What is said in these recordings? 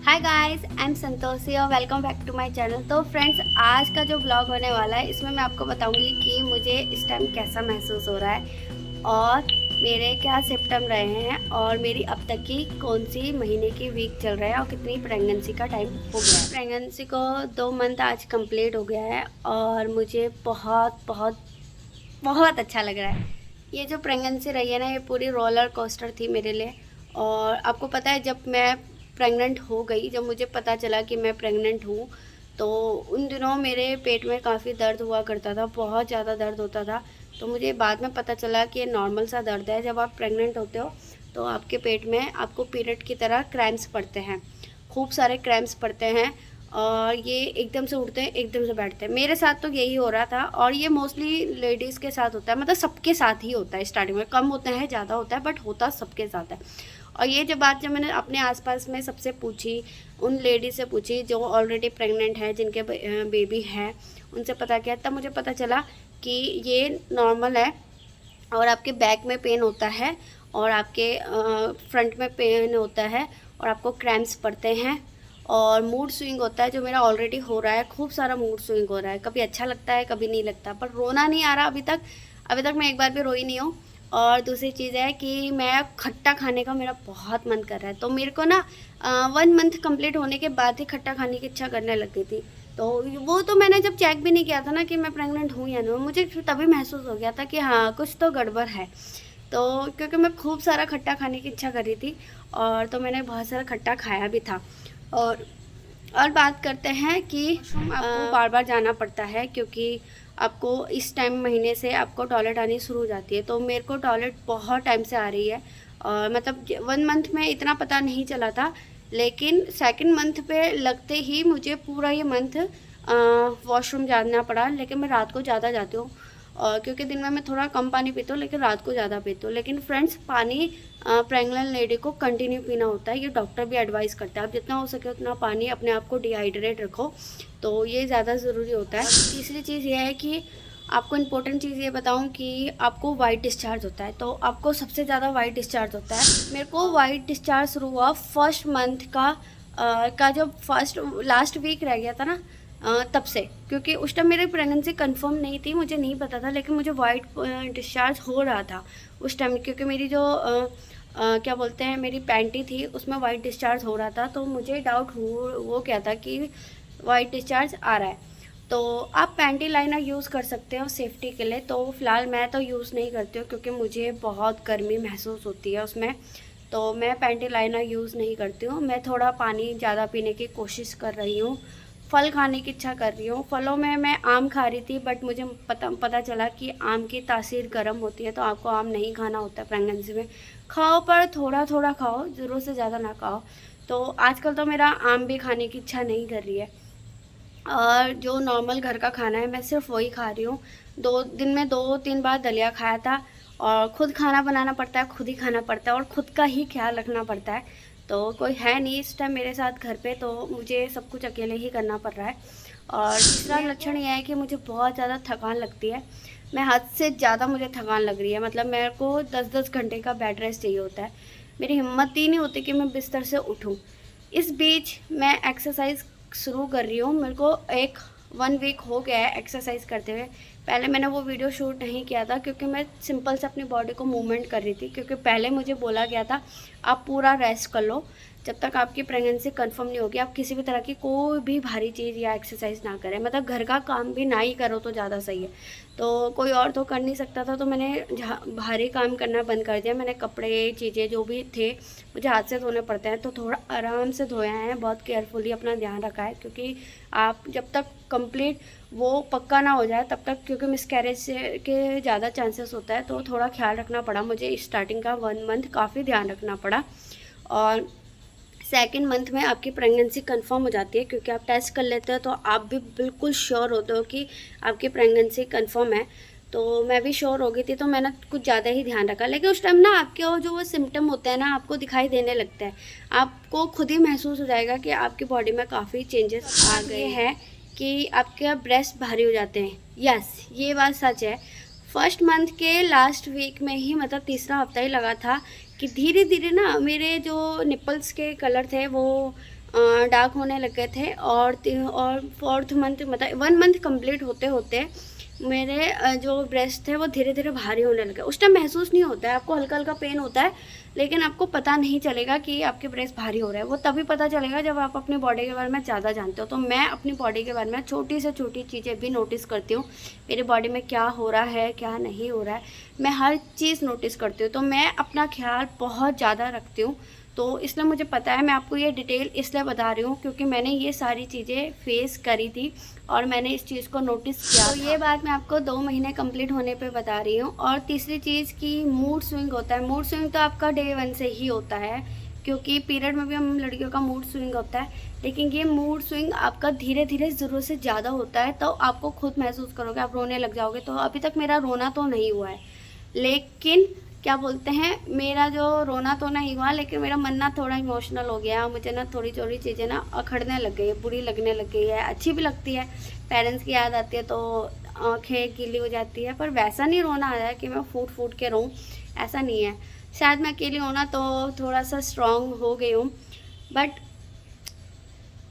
Hi guys, I am Santoshi और welcome back to my channel. तो friends, आज का जो ब्लॉग होने वाला है इसमें मैं आपको बताऊंगी कि मुझे इस टाइम कैसा महसूस हो रहा है और मेरे क्या सिम्टम रहे हैं और मेरी अब तक की कौन सी महीने की वीक चल रहा है और कितनी प्रेगनेंसी का टाइम हो गया है। प्रेगनेंसी को 2 मंथ आज कंप्लीट हो गया है और मुझे बहुत बहुत बहुत अच्छा लग रहा है। ये जो प्रेगनेंसी रही है ना, ये पूरी रोलर कोस्टर थी मेरे लिए। और आपको पता है, जब मैं प्रेग्नेंट हो गई, जब मुझे पता चला कि मैं प्रेग्नेंट हूँ, तो उन दिनों मेरे पेट में काफ़ी दर्द हुआ करता था, बहुत ज़्यादा दर्द होता था। तो मुझे बाद में पता चला कि ये नॉर्मल सा दर्द है। जब आप प्रेग्नेंट होते हो तो आपके पेट में आपको पीरियड की तरह क्रैम्प्स पड़ते हैं, खूब सारे क्रैम्प्स पड़ते हैं और ये एकदम से उठते हैं, एकदम से बैठते हैं। मेरे साथ तो यही हो रहा था और ये मोस्टली लेडीज़ के साथ होता है, मतलब सबके साथ ही होता है। स्टार्टिंग में कम होता है, ज़्यादा होता है, बट होता सबके साथ है। और ये जब मैंने अपने आसपास में सबसे पूछी, उन लेडी से पूछी जो ऑलरेडी प्रेग्नेंट है, जिनके बेबी है, उनसे पता किया, तब मुझे पता चला कि ये नॉर्मल है। और आपके बैक में पेन होता है और आपके फ्रंट में पेन होता है और आपको क्रैम्प्स पड़ते हैं और मूड स्विंग होता है, जो मेरा ऑलरेडी हो रहा है। खूब सारा मूड स्विंग हो रहा है, कभी अच्छा लगता है कभी नहीं लगता, पर रोना नहीं आ रहा अभी तक मैं एक बार भी रोई नहीं हूँ। और दूसरी चीज़ है कि मैं खट्टा खाने का मेरा बहुत मन कर रहा है। तो मेरे को ना 1 मंथ कंप्लीट होने के बाद ही खट्टा खाने की इच्छा करने लग गई थी। तो वो तो मैंने जब चेक भी नहीं किया था ना कि मैं प्रेग्नेंट हूँ या नहीं, मुझे तभी महसूस हो गया था कि हाँ, कुछ तो गड़बड़ है। तो क्योंकि मैं खूब सारा खट्टा खाने की इच्छा कर रही थी और तो मैंने बहुत सारा खट्टा खाया भी था। और और बात करते हैं कि आपको बार बार जाना पड़ता है, क्योंकि आपको इस टाइम महीने से आपको टॉयलेट आनी शुरू हो जाती है। तो मेरे को टॉयलेट बहुत टाइम से आ रही है और मतलब 1 मंथ में इतना पता नहीं चला था, लेकिन सेकंड मंथ पे लगते ही मुझे पूरा ये मंथ वॉशरूम जाना पड़ा। लेकिन मैं रात को ज़्यादा जाती हूँ और क्योंकि दिन में मैं थोड़ा कम पानी पीती हूँ, लेकिन रात को ज़्यादा पीती हूँ। लेकिन फ्रेंड्स, पानी प्रेग्नेंट लेडी को कंटिन्यू पीना होता है, ये डॉक्टर भी एडवाइस करता है। आप जितना हो सके उतना पानी, अपने आप को डिहाइड्रेट रखो, तो ये ज़्यादा ज़रूरी होता है। तीसरी चीज़ ये है कि आपको इम्पोर्टेंट चीज़ ये बताऊं कि आपको वाइट डिस्चार्ज होता है। तो आपको सबसे ज़्यादा वाइट डिस्चार्ज होता है। मेरे को वाइट डिस्चार्ज शुरू हुआ फर्स्ट मंथ का जब फर्स्ट लास्ट वीक रह गया था ना, तब से। क्योंकि उस टाइम मेरी प्रेगनेंसी कंफर्म नहीं थी, मुझे नहीं पता था, लेकिन मुझे वाइट डिस्चार्ज हो रहा था उस टाइम। क्योंकि मेरी जो क्या बोलते हैं, मेरी पैंटी थी उसमें वाइट डिस्चार्ज हो रहा था, तो मुझे डाउट हो गया था कि वाइट डिस्चार्ज आ रहा है। तो आप पैंटी लाइनर यूज़ कर सकते हो सेफ्टी के लिए। तो फ़िलहाल मैं तो यूज़ नहीं करती हूँ क्योंकि मुझे बहुत गर्मी महसूस होती है उसमें, तो मैं पैंटी लाइनर यूज़ नहीं करती हूँ। मैं थोड़ा पानी ज़्यादा पीने की कोशिश कर रही हूँ, फल खाने की इच्छा कर रही हूँ। फलों में मैं आम खा रही थी, बट मुझे पता चला कि आम की तासीर गर्म होती है, तो आपको आम नहीं खाना होता है प्रेगनेंसी में। खाओ पर थोड़ा थोड़ा खाओ, ज़रूर से ज़्यादा ना खाओ। तो आजकल तो मेरा आम भी खाने की इच्छा नहीं कर रही है और जो नॉर्मल घर का खाना है मैं सिर्फ वही खा रही हूँ। 2 दिन में 2-3 बार दलिया खाया था। और ख़ुद खाना बनाना पड़ता है, खुद ही खाना पड़ता है और ख़ुद का ही ख्याल रखना पड़ता है। तो कोई है नहीं इस टाइम मेरे साथ घर पे, तो मुझे सब कुछ अकेले ही करना पड़ रहा है। और तीसरा लक्षण ये है कि मुझे बहुत ज़्यादा थकान लगती है। मैं हद से ज़्यादा मुझे थकान लग रही है, मतलब मेरे को 10-10 घंटे का बेड रेस्ट चाहिए होता है। मेरी हिम्मत ही नहीं होती कि मैं बिस्तर से उठूँ। इस बीच मैं एक्सरसाइज शुरू कर रही हूँ। मेरे को 1 वीक हो गया है एक्सरसाइज करते हुए। पहले मैंने वो वीडियो शूट नहीं किया था क्योंकि मैं सिंपल से अपनी बॉडी को मूवमेंट कर रही थी, क्योंकि पहले मुझे बोला गया था आप पूरा रेस्ट कर लो, जब तक आपकी प्रेगनेंसी कंफर्म नहीं होगी आप किसी भी तरह की कोई भी भारी चीज़ या एक्सरसाइज ना करें, मतलब घर का काम भी ना ही करो तो ज़्यादा सही है। तो कोई और तो कर नहीं सकता था, तो मैंने भारी काम करना बंद कर दिया। मैंने कपड़े, चीज़ें जो भी थे मुझे हाथ से धोने पड़ते हैं, तो थोड़ा आराम से धोया है, बहुत केयरफुली अपना ध्यान रखा है। क्योंकि आप जब तक कंप्लीट वो पक्का ना हो जाए तब तक, क्योंकि मिसकैरेज के ज़्यादा चांसेस होता है, तो थोड़ा ख्याल रखना पड़ा मुझे। स्टार्टिंग का 1 मंथ काफ़ी ध्यान रखना पड़ा और सेकंड मंथ में आपकी प्रेगनेंसी कंफर्म हो जाती है, क्योंकि आप टेस्ट कर लेते हो तो आप भी बिल्कुल श्योर होते हो कि आपकी प्रेगनेंसी कंफर्म है। तो मैं भी श्योर हो गई थी, तो मैंने कुछ ज़्यादा ही ध्यान रखा। लेकिन उस टाइम ना आपके वो जो वो सिम्टम होते हैं ना, आपको दिखाई देने लगता है। आपको खुद ही महसूस हो जाएगा कि आपकी बॉडी में काफ़ी चेंजेस आ गए हैं, कि आपके ब्रेस्ट भारी हो जाते हैं। यस, ये बात सच है। फर्स्ट मंथ के लास्ट वीक में ही, मतलब तीसरा हफ्ता ही लगा था कि धीरे धीरे ना मेरे जो निपल्स के कलर थे वो डार्क होने लगे थे और 4th मंथ मतलब 1 मंथ कंप्लीट होते होते मेरे जो ब्रेस्ट थे वो धीरे धीरे भारी होने लगे। उस टाइम महसूस नहीं होता है, आपको हल्का हल्का पेन होता है, लेकिन आपको पता नहीं चलेगा कि आपके ब्रेस्ट भारी हो रहा है। वो तभी पता चलेगा जब आप अपनी बॉडी के बारे में ज़्यादा जानते हो। तो मैं अपनी बॉडी के बारे में छोटी से छोटी चीज़ें भी नोटिस करती हूँ, मेरे बॉडी में क्या हो रहा है क्या नहीं हो रहा है, मैं हर चीज़ नोटिस करती हूँ। तो मैं अपना ख्याल बहुत ज़्यादा रखती हूँ, तो इसलिए मुझे पता है। मैं आपको ये डिटेल इसलिए बता रही हूँ क्योंकि मैंने ये सारी चीज़ें फेस करी थी और मैंने इस चीज़ को नोटिस किया। तो ये बात मैं आपको 2 महीने कंप्लीट होने पे बता रही हूँ। और तीसरी चीज़ की मूड स्विंग होता है। मूड स्विंग तो आपका डे 1 से ही होता है, क्योंकि पीरियड में भी हम लड़कियों का मूड स्विंग होता है, लेकिन ये मूड स्विंग आपका धीरे धीरे ज़रूरत से ज़्यादा होता है। तो आपको खुद महसूस करोगे, आप रोने लग जाओगे। तो अभी तक मेरा रोना तो नहीं हुआ है, लेकिन क्या बोलते हैं, मेरा जो रोना तो नहीं हुआ, लेकिन मेरा मन ना थोड़ा इमोशनल हो गया। मुझे ना थोड़ी थोड़ी चीज़ें ना अखड़ने लग गई है, बुरी लगने लग गई है। अच्छी भी लगती है, पेरेंट्स की याद आती है तो आंखें गीली हो जाती है, पर वैसा नहीं रोना आ जाए कि मैं फूट फूट के रोऊँ, ऐसा नहीं है। शायद मैं अकेली हूँ ना, तो थोड़ा सा स्ट्रॉन्ग हो गई हूँ, बट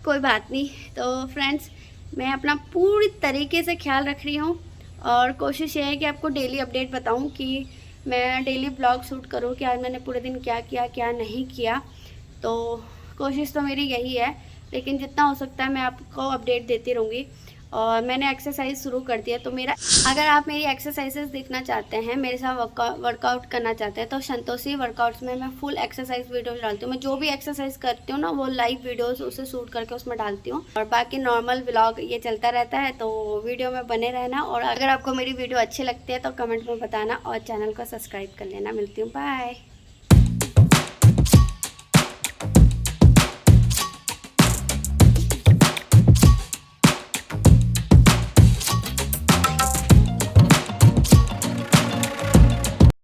कोई बात नहीं। तो फ्रेंड्स, मैं अपना पूरी तरीके से ख्याल रख रही हूँ और कोशिश ये है कि आपको डेली अपडेट बताऊँ, कि मैं डेली ब्लॉग शूट करूँ कि आज मैंने पूरे दिन क्या किया क्या नहीं किया। तो कोशिश तो मेरी यही है, लेकिन जितना हो सकता है मैं आपको अपडेट देती रहूँगी। और मैंने एक्सरसाइज शुरू कर दिया, तो मेरा अगर आप मेरी एक्सरसाइजेस देखना चाहते हैं, मेरे साथ वर्कआउट करना चाहते हैं, तो संतोषी वर्कआउट्स में मैं फुल एक्सरसाइज वीडियो डालती हूँ। मैं जो भी एक्सरसाइज करती हूँ ना, वो लाइव वीडियोस उसे शूट करके उसमें डालती हूँ। और बाकी नॉर्मल व्लॉग ये चलता रहता है, तो वीडियो में बने रहना। और अगर आपको मेरी वीडियो अच्छी लगती है तो कमेंट में बताना और चैनल को सब्सक्राइब कर लेना। मिलती हूँ, बाय।